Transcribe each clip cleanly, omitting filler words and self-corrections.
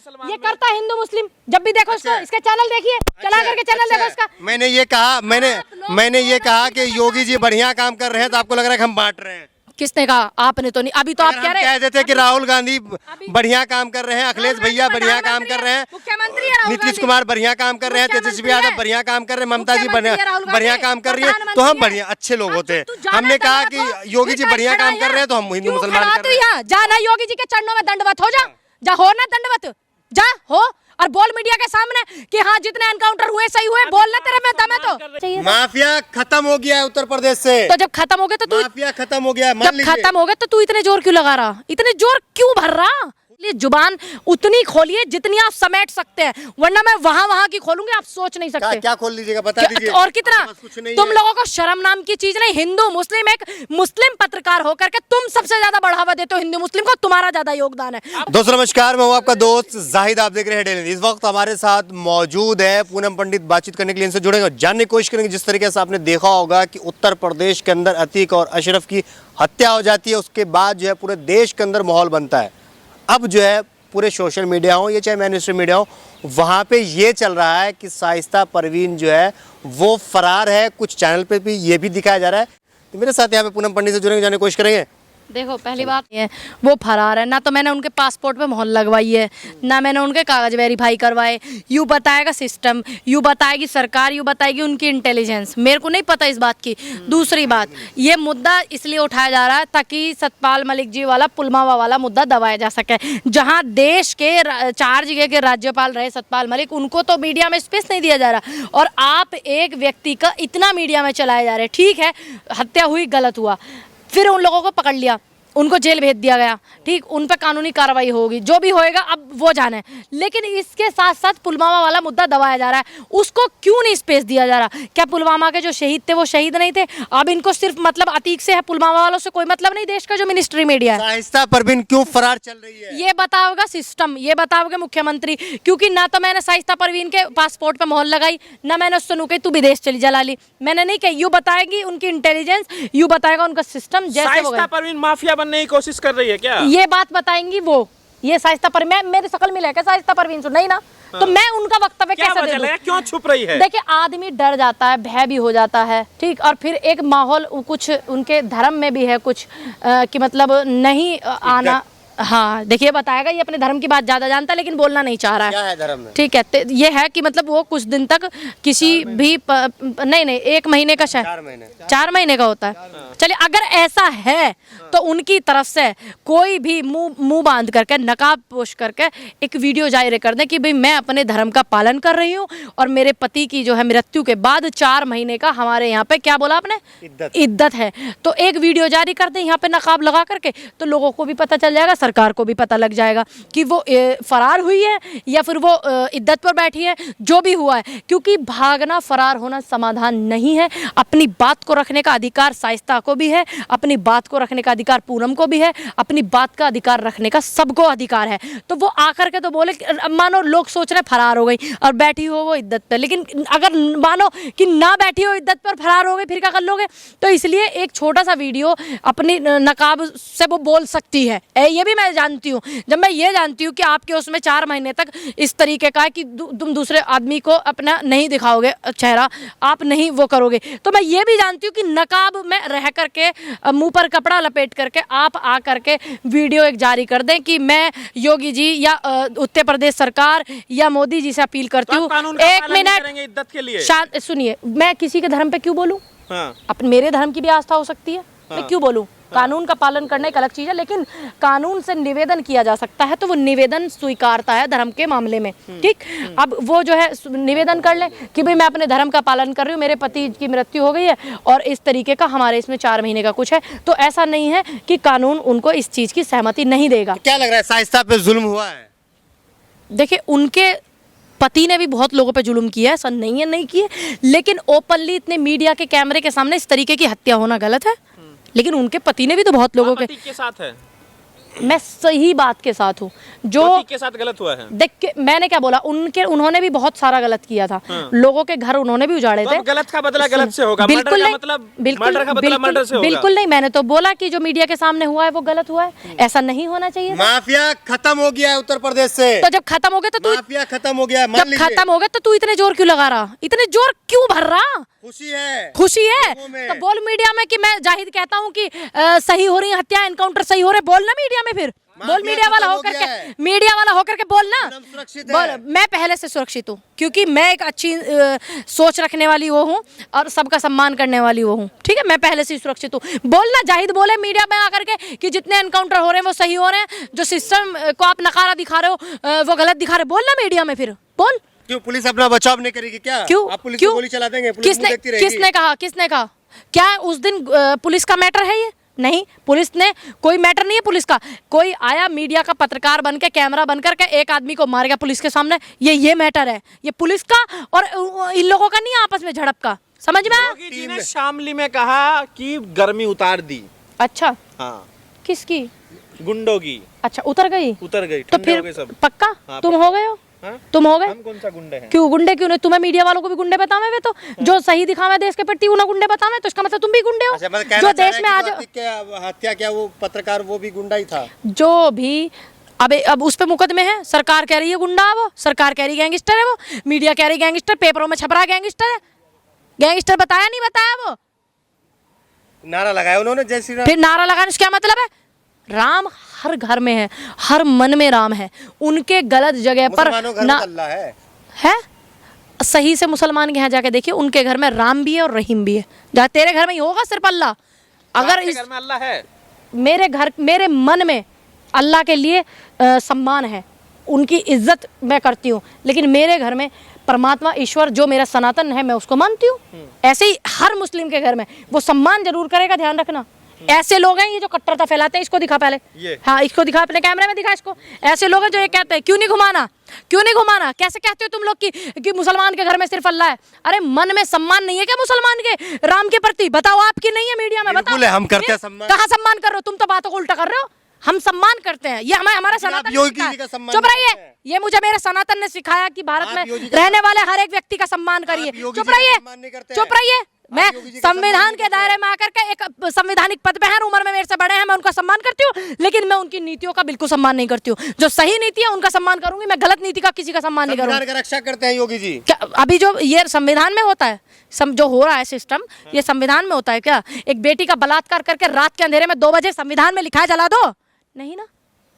ये करता है हिंदू मुस्लिम, जब भी देखो इसको, इसका चैनल देखिए, चला करके चैनल देखो इसका। मैंने ये कहा कि योगी जी बढ़िया काम कर रहे हैं, तो आपको लग रहा है कि हम बांट रहे हैं? किसने कहा? आपने तो नहीं। अभी तो आप कह रहे कह देते कि राहुल गांधी बढ़िया काम कर रहे हैं, अखिलेश भैया बढ़िया काम कर रहे हैं, मुख्यमंत्री है नीतीश कुमार बढ़िया काम कर रहे हैं, तेजस्वी यादव बढ़िया काम कर रहे हैं, ममता जी बढ़िया काम कर रही है, तो हम बढ़िया अच्छे लोग होते हैं। हमने कहा कि योगी जी बढ़िया काम कर रहे हैं, तो हम हिंदू मुसलमान कर रहे हैं। जा ना योगी जी के चरणों में दंडवत हो, जा हो ना दंडवत, जा हो और बोल मीडिया के सामने कि हाँ जितने एनकाउंटर हुए सही हुए, बोलना तेरे में दम है तो। माफिया खत्म हो गया है उत्तर प्रदेश से। तो जब खत्म हो गया तो तू, माफिया खत्म हो गया, जब खत्म हो गया तो तू इतने जोर क्यों लगा रहा, इतने जोर क्यों भर रहा? जुबान उतनी खोलिए जितनी आप समेट सकते हैं, वरना मैं वहाँ की खोलूंगी, आप सोच नहीं सकते। क्या खोल लीजिएगा, बता दीजिए। और कितना तुम लोगों को शर्म नाम की चीज नहीं। हिंदू मुस्लिम, एक मुस्लिम पत्रकार होकर के तुम सबसे ज्यादा बढ़ावा देते हो हिंदू मुस्लिम को, तुम्हारा ज्यादा योगदान है। दोस्तों नमस्कार, मैं हूं आपका दोस्त जाहिद, आप देख रहे हैं डेली न्यूज़। इस वक्त हमारे साथ मौजूद है पूनम पंडित। बातचीत करने के लिए इनसे जुड़ेंगे, जानने की कोशिश करेंगे। जिस तरीके से आपने देखा होगा कि उत्तर प्रदेश के अंदर अतीक और अशरफ की हत्या हो जाती है, उसके बाद जो है पूरे देश के अंदर माहौल बनता है। अब जो है पूरे सोशल मीडिया हो या चाहे मेन स्ट्रीम मीडिया हो, वहाँ पे ये चल रहा है कि शाइस्ता परवीन जो है वो फरार है। कुछ चैनल पे भी ये भी दिखाया जा रहा है। तो मेरे साथ यहाँ पे पूनम पंडित से जुड़ेंगे, जानने की कोशिश करेंगे। देखो पहली बात ये वो फरार है ना, तो मैंने उनके पासपोर्ट पे मोहर लगवाई है, ना मैंने उनके कागज वेरीफाई करवाए। यूँ बताएगा सिस्टम, यूँ बताएगी सरकार, यूँ बताएगी उनकी इंटेलिजेंस, मेरे को नहीं पता इस बात की। दूसरी बात, ये मुद्दा इसलिए उठाया जा रहा है ताकि सतपाल मलिक जी वाला पुलवामा वाला मुद्दा दबाया जा सके। जहाँ देश के 4 जगह के राज्यपाल रहे सतपाल मलिक, उनको तो मीडिया में स्पेस नहीं दिया जा रहा, और आप एक व्यक्ति का इतना मीडिया में चलाया जा रहा है। ठीक है, हत्या हुई, गलत हुआ, फिर उन लोगों को पकड़ लिया, उनको जेल भेज दिया गया, ठीक, उन पर कानूनी कार्रवाई होगी, जो भी होएगा अब वो जाने। लेकिन इसके साथ साथ पुलवामा वाला मुद्दा दबाया जा रहा है, उसको क्यों नहीं स्पेस दिया जा रहा? क्या पुलवामा के जो शहीद थे वो शहीद नहीं थे? अब इनको सिर्फ मतलब अतीक से है, पुलवामा वालों से कोई मतलब नहीं। देश का जो मिनिस्ट्री मीडिया है, शाइस्ता परवीन क्यों फरार चल रही है, ये बताओगा सिस्टम, ये बताओगे मुख्यमंत्री। क्योंकि ना तो मैंने शाइस्ता परवीन के पासपोर्ट पे मोहर लगाई, ना मैंने उससे नुकई तू विदेश चली जा ली, मैंने नहीं कही। यूँ बताएगी उनकी इंटेलिजेंस, यूँ बताएगा उनका सिस्टम। शाइस्ता परवीन माफिया बनने की कोशिश कर रही है क्या? ये बात बताएंगी वो, ये शाइस्ता परवीन, मैं मेरी शक्ल मिला क्या शाइस्ता परवीन से? नहीं ना। तो मैं उनका वक्तव्य कैसे दे दूं? क्यों छुप रही है? देखिए, आदमी डर जाता है, भय भी हो जाता है, ठीक, और फिर एक माहौल कुछ उनके धर्म में भी है कुछ कि मतलब नहीं आना। हाँ देखिए, बताएगा, ये अपने धर्म की बात ज्यादा जानता है लेकिन बोलना नहीं चाह रहा है। क्या है धर्म में? ठीक है, ये है कि मतलब वो कुछ दिन तक किसी भी नहीं 1 महीने का, शायद 4 महीने का होता है। चलिए, अगर ऐसा है तो उनकी तरफ से कोई भी मुंह बांध करके, नकाब पोष करके एक वीडियो जारी कर दें कि भाई मैं अपने धर्म का पालन कर रही हूँ और मेरे पति की जो है मृत्यु के बाद 4 महीने का हमारे यहाँ पे, क्या बोला आपने, इद्दत है। तो एक वीडियो जारी कर दें यहाँ पे नकाब लगा करके, तो लोगों को भी पता चल जाएगा, सरकार को भी पता लग जाएगा कि वो फरार हुई है या फिर वो इद्दत पर बैठी है, जो भी हुआ है। क्योंकि भागना, फरार होना समाधान नहीं है। अपनी बात को रखने का अधिकार शाइस्ता को भी है, अपनी बात को रखने का अधिकार पूनम को भी है, अपनी बात का अधिकार रखने का सबको अधिकार है। तो वो आकर के तो बोले, मानो लोग सोच रहे फरार हो गई और बैठी हो वो इद्दत पर, लेकिन अगर मानो कि ना बैठी हो इद्दत पर, फरार हो गई, फिर क्या कर लोगे? तो इसलिए एक छोटा सा वीडियो अपनी नकाब से वो बोल सकती है, ये भी मैं जानती हूँ। जब मैं ये जानती हूँ कि आपके उसमें 4 महीने तक इस तरीके का है कि तुम दूसरे आदमी को अपना नहीं दिखाओगे चेहरा, आप नहीं वो करोगे, तो मैं ये भी जानती हूँ कि नकाब में रह करके, मुंह पर कपड़ा लपेट करके आप आ करके वीडियो एक जारी कर दें कि मैं योगी जी या उत्तर प्रदेश सरकार या मोदी जी से अपील करती हूँ। 1 मिनट इद्दत के लिए शांत सुनिए, मैं किसी के धर्म पे क्यों बोलूँ? अपने मेरे धर्म की भी आस्था हो सकती है, मैं क्यों बोलूँ? कानून का पालन करना एक अलग चीज है, लेकिन कानून से निवेदन किया जा सकता है, तो वो निवेदन स्वीकारता है धर्म के मामले में, ठीक। अब वो जो है निवेदन कर ले कि भाई मैं अपने धर्म का पालन कर रही हूँ, मेरे पति की मृत्यु हो गई है और इस तरीके का हमारे इसमें 4 महीने का कुछ है, तो ऐसा नहीं है कि कानून उनको इस चीज की सहमति नहीं देगा। क्या लग रहा है, शाइस्ता पे जुल्म हुआ है? देखिए, उनके पति ने भी बहुत लोगों पे जुल्म किया है, ऐसा नहीं है नहीं किए, लेकिन ओपनली इतने मीडिया के कैमरे के सामने इस तरीके की हत्या होना गलत है। लेकिन उनके पति ने भी तो बहुत लोगों के साथ है। मैं सही बात के साथ हूँ। जो प्रतीक के साथ गलत हुआ है। देख के मैंने क्या बोला, उन्होंने भी बहुत सारा गलत किया था। लोगों के घर उन्होंने भी उजाड़े तो थे। अब गलत का बदला गलत से होगा, बिल्कुल मर्डर का नहीं, मतलब बिल्कुल मर्डर का बदला मर्डर से होगा। बिल्कुल नहीं, मैंने तो बोला कि जो मीडिया के सामने हुआ है वो गलत हुआ है, ऐसा नहीं होना चाहिए था। माफिया खत्म हो गया है उत्तर प्रदेश से। तो जब खत्म हो गया तो तू माफिया खत्म हो गया है, मान जब लीजिए। खत्म हो गया तो तू इतने जोर क्यों लगा रहा, इतने जोर क्यों भर रहा? खुशी है, खुशी है लोगों में। तो बोल मीडिया में कि मैं जाहिद कहता हूँ कि सही हो रही है हत्या, एनकाउंटर सही हो रहे, बोलना मीडिया में, फिर बोल माफिया मीडिया वाला खत्म हो होकर गया के, है। मीडिया वाला होकर के बोलना। एकदम सुरक्षित बोल, है। मैं पहले से सुरक्षित हूँ क्योंकि मैं एक अच्छी सोच रखने वाली वो हूँ और सबका सम्मान करने वाली वो हूँ, ठीक है। मैं पहले से ही सुरक्षित हूँ। बोलना, जाहिद बोले मीडिया में आकर के कि जितने एनकाउंटर हो रहे हैं वो सही हो रहे हैं, जो सिस्टम को आप नकारा दिखा रहे हो वो गलत दिखा रहे, बोलना मीडिया में, फिर बोल। क्यों पुलिस अपना बचाव नहीं करेगी क्या? क्यों? आप पुलिस क्यों? को गोली चला देंगे, पुलिस मुंह देखती रहेगी। किसने कहा? किसने कहा? क्या उस दिन पुलिस का मैटर है ये? नहीं, पुलिस ने कोई मैटर नहीं है पुलिस का। कोई आया मीडिया का पत्रकार बन के, कैमरा बन करके एक आदमी को मार गया पुलिस के सामने, ये मैटर है। ये पुलिस का और इन लोगों का नहीं है आपस में झड़प का, समझ में आया? योगी जी ने शामली में कहा कि गर्मी उतार दी। अच्छा, हाँ, किसकी? गुंडों की अच्छा, उतर गई उतर गई, तो ठंडे हो फिर गए सब। पक्का हाँ, तुम पक्का। हो गए हो? हाँ? तुम हो गए? हम कौन सा गुंडे हैं? क्यों गुंडे क्यों नहीं? तुम्हें मीडिया वालों को भी गुंडे बतावे वे, तो जो सही दिखावे देश के प्रति उन्हें गुंडे बतावे, तो इसका मतलब तुम भी गुंडे हो। अच्छा, मतलब कहना जो चाह रहे देश हैं में कि आज जो अतीक के हत्या किया वो पत्रकार वो भी गुंडा ही था। जो भी अब उस पे मुकदमे हैं, सरकार कह रही है गुंडा है वो, सरकार कह रही गैंगस्टर है वो, मीडिया कह रही गैंगस्टर, पेपरों में छप रहा गैंगस्टर है। गैंगस्टर बताया नहीं बताया वो, नारा लगाया उन्होंने जय श्री राम। फिर नारा लगाने से क्या मतलब है? राम हर घर में है, हर मन में राम है। उनके गलत जगह पर मुसलमानों घर में ना अल्लाह है। सही से मुसलमान के यहाँ जाके देखिए, उनके घर में राम भी है और रहीम भी है। जहाँ तेरे घर में ही होगा सिर्फ अल्लाह। अगर आपके इस घर में अल्लाह है? मेरे मन में अल्लाह के लिए सम्मान है, उनकी इज्जत मैं करती हूँ, लेकिन मेरे घर में परमात्मा ईश्वर जो मेरा सनातन है मैं उसको मानती हूँ। ऐसे ही हर मुस्लिम के घर में वो सम्मान जरूर करेगा, ध्यान रखना। ऐसे लोग हैं ये जो कट्टरता फैलाते हैं, इसको दिखा पहले, हाँ इसको दिखा, अपने कैमरे में दिखा इसको। ऐसे लोग हैं जो ये कहते हैं क्यों नहीं घुमाना, क्यों नहीं घुमाना, कैसे कहते हो तुम लोग कि मुसलमान के घर में सिर्फ अल्लाह है? अरे मन में सम्मान नहीं है क्या मुसलमान के राम के प्रति? बताओ, आपकी नहीं है मीडिया में, बताओ। बिल्कुल है, हम करते हैं सम्मान। कहाँ सम्मान कर रहे हो तुम? तो बातों को उल्टा कर रहे हो। हम सम्मान करते हैं, ये हमारा सनातन ने योगी सिखाया। जी का सम्मान चुप करते रहिए, हैं। ये मुझे मेरे सनातन ने सिखाया कि भारत आप में योगी का रहने वाले हर एक व्यक्ति का सम्मान करिए। योगी चुप जी का रहिए, सम्मान नहीं करते हैं। चुप रहिए। मैं योगी जी का सम्मान संविधान नहीं के करते दायरे हैं। में आकर के एक संवैधानिक पद पे हैं, उम्र में मेरे से बड़े हैं, मैं उनका सम्मान करती हूँ, लेकिन मैं उनकी नीतियों का बिल्कुल सम्मान नहीं करती हूँ। जो सही नीति है उनका सम्मान करूंगी मैं, गलत नीति का किसी का सम्मान नहीं करूंगी। संविधान का रक्षा करते हैं योगी जी। क्या अभी जो ये संविधान में होता है, जो हो रहा है सिस्टम, ये संविधान में होता है क्या? एक बेटी का बलात्कार करके रात के अंधेरे में 2 बजे संविधान में लिखा है जला दो? नहीं ना।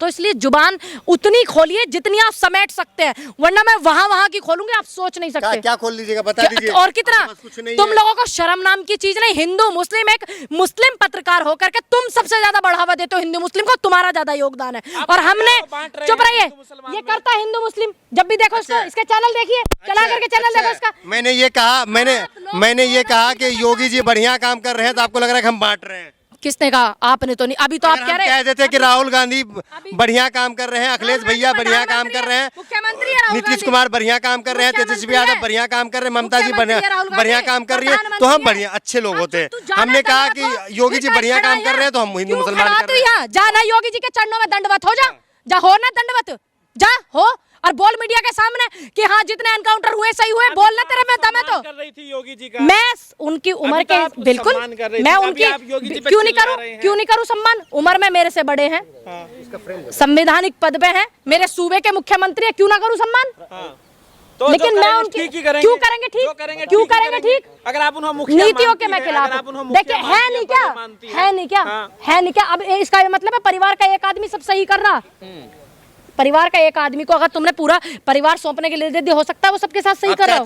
तो इसलिए जुबान उतनी खोलिए जितनी आप समेट सकते हैं, वरना मैं वहां की खोलूंगी, आप सोच नहीं सकते। क्या खोल लीजिएगा, बता दीजिए। और कितना? आपके पास कुछ नहीं तुम है। लोगों को शर्म नाम की चीज नहीं। हिंदू मुस्लिम, एक मुस्लिम पत्रकार होकर के तुम सबसे ज्यादा बढ़ावा देते हो हिंदू मुस्लिम को, तुम्हारा ज्यादा योगदान है। और हमने, चुप रहिए, ये करता है हिंदू मुस्लिम। जब भी देखो इसको, इसके चैनल देखिए, चला करके चैनल देखो इसका। मैंने ये कहा, मैंने ये कहा कि योगी जी बढ़िया काम कर रहे हैं, तो आपको लग रहा है कि हम बांट रहे हैं? किसने कहा? आपने तो नहीं। अभी तो आप कह रहे कह देते कि राहुल गांधी बढ़िया काम कर रहे हैं, अखिलेश भैया बढ़िया काम कर रहे हैं, मुख्यमंत्री है राहुल नीतीश गांधी। कुमार बढ़िया काम कर रहे हैं, तेजस्वी यादव बढ़िया काम कर रहे हैं, ममता जी बढ़िया काम कर रही है, तो हम बढ़िया अच्छे लोग होते हैं। हमने कहा कि योगी जी बढ़िया काम कर रहे हैं तो हम हिंदू मुसलमान कर रहे हैं। जा ना योगी जी के चरणों में दंडवत हो, जा हो ना दंडवत, जा हो, और बोल मीडिया के सामने कि हाँ जितने एनकाउंटर हुए सही हुए, बोलना तेरे में दम है तो। कर रही थी योगी जी का। मैं उनकी उम्र के बिल्कुल, मैं उनकी क्यों नहीं करूं, क्यों नहीं करूं सम्मान? उम्र में मेरे से बड़े हैं, संवैधानिक पद पे हैं, मेरे सूबे के मुख्यमंत्री है, क्यों ना करूं सम्मान? तो लेकिन मैं उनकी क्यों करेंगे ठीक, क्यों करेंगे ठीक? अगर आप उन्हें मुखिया नीतियों के मानती मैं है, खिलाफ अगर आप उन्हें हूं। मुखिया देखिए, है मानती नहीं है, क्या, बड़ा मानती है। है नहीं क्या, है नहीं क्या? अब इसका मतलब है परिवार का एक आदमी सब सही कर रहा। परिवार का एक आदमी को अगर तुमने पूरा परिवार सौंपने के लिए दे दिया, हो सकता है वो सबके साथ सही कर रहा हो।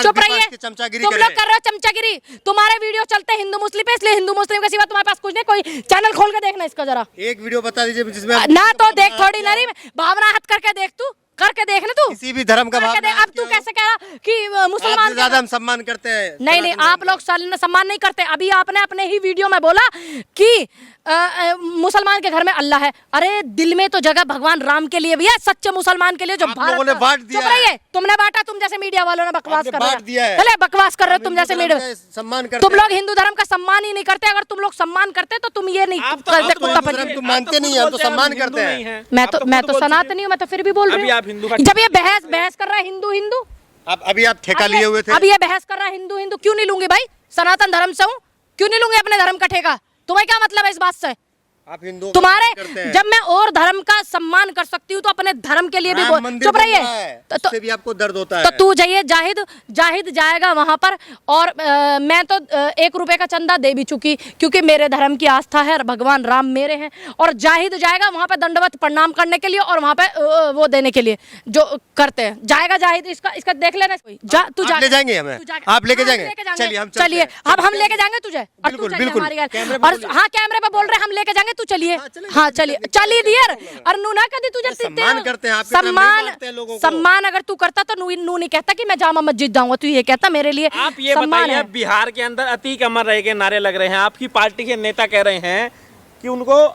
चुप रहिए, तुम लोग कर रहे हो चमचागिरी। तुम्हारे वीडियो चलते हैं हिंदू मुस्लिम पे, इसलिए हिंदू मुस्लिम के सिवा तुम्हारे पास कुछ नहीं। कोई चैनल खोल के देखना इसका जरा, एक वीडियो बता दीजिए जिसमें ना तो देख थोड़ी नरी भावना हट करके देख, तू करके देख ना तू, किसी भी धर्म का भाव करके देख। अब तू कैसे कह रहा कि मुसलमान आपसे ज्यादा हम सम्मान करते हैं। नहीं नहीं, आप लोग सम्मान नहीं करते। अभी आपने अपने ही वीडियो में बोला कि मुसलमान के घर में अल्लाह है। अरे दिल में तो जगह भगवान राम के लिए भी है, सच्चे मुसलमान के लिए, जो आप भारत लोगों ने बांट दिया चुप रहिए, तुमने बांटा, तुम जैसे मीडिया वालों ने बकवास आपने कर रहे बांट दिया है। चले बकवास कर रहे हो तुम जैसे हिंदू मीडिया, धर्म का सम्मान करते तुम लोग हिंदू धर्म का सम्मान ही नहीं करते। अगर तुम लोग सम्मान करते तो तुम ये नहीं आप तो करते हिंदू कुत्ता धर्म पंच। तुम मानते नहीं है, हम तो सम्मान करते हैं। मैं तो सनातनी हूँ, मैं तो फिर भी बोल अभी रही आप हिंदू हूँ। का- जब ये बहस कर रहा है हिंदू हिंदू, अभी आप ठेका लिए हुए थे। अब ये बहस कर रहा है हिंदू हिंदू, क्यों नहीं लूंगी भाई? सनातन धर्म से हूँ, क्यों नहीं लूंगी अपने धर्म का ठेका? तुम्हें क्या मतलब है इस बात से? आप हिंदू तुम्हारे जब मैं और धर्म का सम्मान कर सकती हूँ तो अपने धर्म के लिए भी चुप रहिए। तो भी आपको दर्द होता है। तो तू जाइए, जाहिद जाएगा वहां पर, और मैं तो 1 रुपए का चंदा दे भी चुकी, क्योंकि मेरे धर्म की आस्था है, भगवान राम मेरे हैं। और जाहिद जाएगा वहां पे दंडवत प्रणाम करने के लिए, और वहां पे वो देने के लिए जो करते हैं, जाएगा जाहिद। इसका देख लेना। तू ले जाएंगे हमें, आप लेके जाएंगे। चलिए हम चलिए, अब हम लेके जाएंगे तुझे, और तू बिल्कुल, चलिए बिल्कुल। हमारी गाड़ी। कैमरे पे और बोलिए। हाँ, कैमरे पे बोल रहे हम लेके जाएंगे, तू चलिए। हाँ चलिए, चलिए डियर। और नू ना कभी तुझे सम्मान करते हैं, आपके सामने नहीं मारते हैं लोगों को। सम्मान अगर तू करता तो नू नहीं कहता कि मैं जामा मस्जिद जाऊंगा, तू ये कहता मेरे लिए आप ये सम्मान बताइए, है। बिहार के अंदर अतीक अमर रहे के नारे लग रहे हैं, आपकी पार्टी के नेता कह रहे हैं कि उनको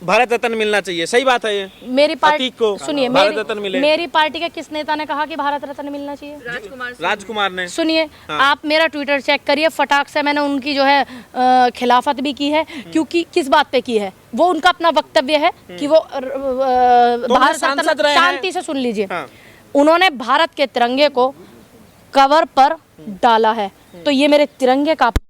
भारत रत्न मिलना चाहिए, सही बात है ये? मेरी पार्टी अतीक को सुनिए, भारत रत्न मिले। मेरी पार्टी के किस नेता ने कहा कि भारत रत्न मिलना चाहिए? राजकुमार ने। सुनिए, हाँ। आप मेरा ट्विटर चेक करिए, फटाक से मैंने उनकी जो है खिलाफत भी की है। क्योंकि किस बात पे की है? वो उनका अपना वक्तव्य है कि वो भारत सांसद रत्न, रहे हैं। शांति से सुन लीजिए। हाँ। उन्होंने भारत के तिरंगे को कवर पर डाला है, तो ये मेरे तिरंगे का